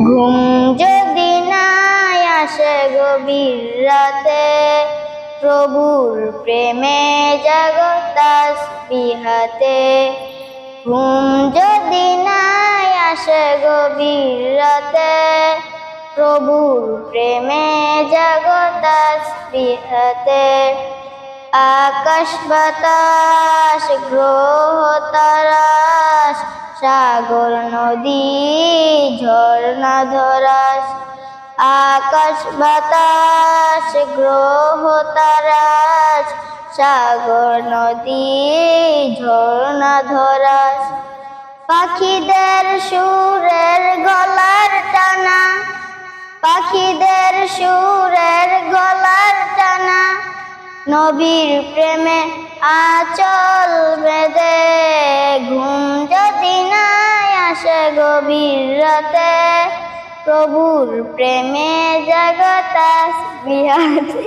ঘুম যদি নাই আসে গভীর রাতে, প্রভুর প্রেমে জাগো তাসবিহাতে। ঘুম যদি নাই আসে গভীর রাতে, প্রভুর প্রেমে জাগো তাসবিহাতে। আকাশ বাতাস গ্রহ তারাস, সাগর নদী ঝর্ণা ধরাস। আকাশ বাতাস গ্রহ তারাস, সাগর নদী ঝর্ণা ধরাস। পাখিদের সুরের গলার টানা, পাখিদের সুরের গলার টানা, নবীর প্রেমে আঁচল বেঁধে। ঘুম যদি নাই আসে গভীর রাতে, প্রভুর প্রেমে জাগো তাসবিহাতে।